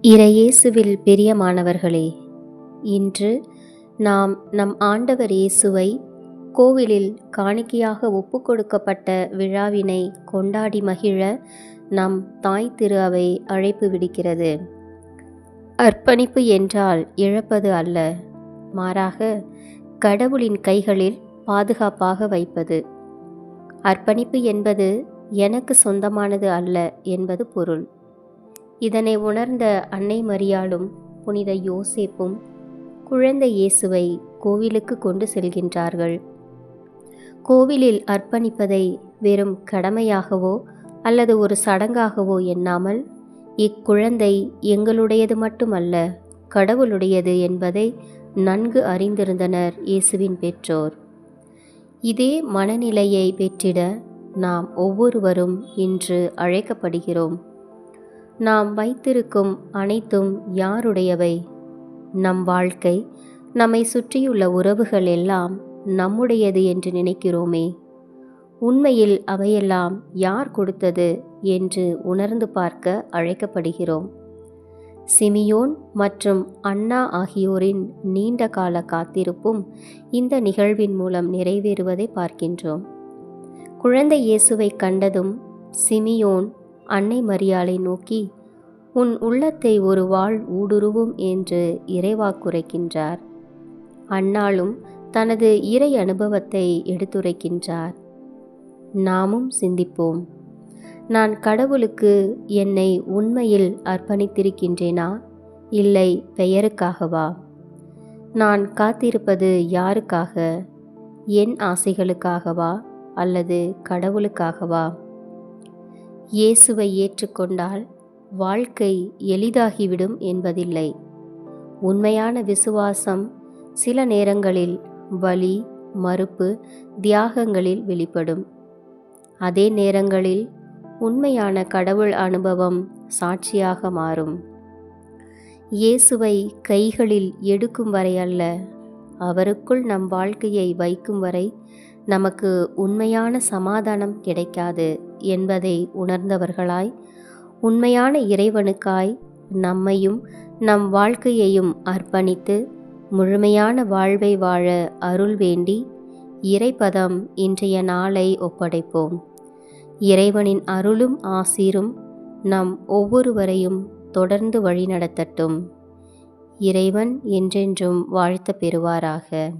இறையேசுவில் பிரியமானவர்களே, இன்று நாம் நம் ஆண்டவர் இயேசுவை கோவிலில் காணிக்கையாக ஒப்புக்கொடுக்கப்பட்ட விழாவினை கொண்டாடி மகிழ நம் தாய் திரு அவை அழைப்பு விடுக்கிறது. அர்ப்பணிப்பு என்றால் இழப்பது அல்ல, மாறாக கடவுளின் கைகளில் பாதுகாப்பாக வைப்பது. அர்ப்பணிப்பு என்பது எனக்கு சொந்தமானது அல்ல என்பது பொருள். இதனை உணர்ந்த அன்னை மரியாளும் புனித யோசேப்பும் குழந்தை இயேசுவை கோவிலுக்கு கொண்டு செல்கின்றார்கள். கோவிலில் அர்ப்பணிப்பதை வெறும் கடமையாகவோ அல்லது ஒரு சடங்காகவோ எண்ணாமல், இக்குழந்தை எங்களுடையது மட்டுமல்ல, கடவுளுடையது என்பதை நன்கு அறிந்திருந்தனர் இயேசுவின் பெற்றோர். இதே மனநிலையை பெற்றிட நாம் ஒவ்வொருவரும் இன்று அழைக்கப்படுகிறோம். நாம் வைத்திருக்கும் அனைத்தும் யாருடையவை? நம் வாழ்க்கை, நம்மை சுற்றியுள்ள உறவுகள் எல்லாம் நம்முடையது என்று நினைக்கிறோமே. உண்மையில் அவையெல்லாம் யார் கொடுத்தது என்று உணர்ந்து பார்க்க அழைக்கப்படுகிறோம். சிமியோன் மற்றும் அன்னா ஆகியோரின் நீண்ட கால காத்திருப்பும் இந்த நிகழ்வின் மூலம் நிறைவேறுவதை பார்க்கின்றோம். குழந்தை இயேசுவை கண்டதும் சிமியோன் அன்னை மரியாளை நோக்கி, உன் உள்ளத்தை ஒரு வாள் ஊடுருவும் என்று இறைவாக்குரைக்கின்றார். அன்னாளும் தனது இறை அனுபவத்தை எடுத்துரைக்கின்றார். நாமும் சிந்திப்போம். நான் கடவுளுக்கு என்னை உண்மையில் அர்ப்பணித்திருக்கின்றேனா, இல்லை பெயருக்காகவா? நான் காத்திருப்பது யாருக்காக? என் ஆசைகளுக்காகவா அல்லது கடவுளுக்காகவா? இயேசுவை ஏற்றுக்கொண்டால் வாழ்க்கை எளிதாகிவிடும் என்பதில்லை. உண்மையான விசுவாசம் சில நேரங்களில் வலி, மறுப்பு, தியாகங்களில் வெளிப்படும். அதே நேரங்களில் உண்மையான கடவுள் அனுபவம் சாட்சியாக மாறும். இயேசுவை கைகளில் எடுக்கும் வரை அல்ல, அவருக்குள் நம் வாழ்க்கையை வைக்கும் வரை நமக்கு உண்மையான சமாதானம் கிடைக்காது என்பதை உணர்ந்தவர்களாய், உண்மையான இறைவனுக்காய் நம்மையும் நம் வாழ்க்கையையும் அர்ப்பணித்து முழுமையான வாழ்வை வாழ அருள் வேண்டி இறைபதம் இன்றைய நாளை ஒப்படைப்போம். இறைவனின் அருளும் ஆசீரும் நம் ஒவ்வொருவரையும் தொடர்ந்து வழிநடத்தட்டும். இறைவன் என்றென்றும் வாழ்த்த பெறுவாராக.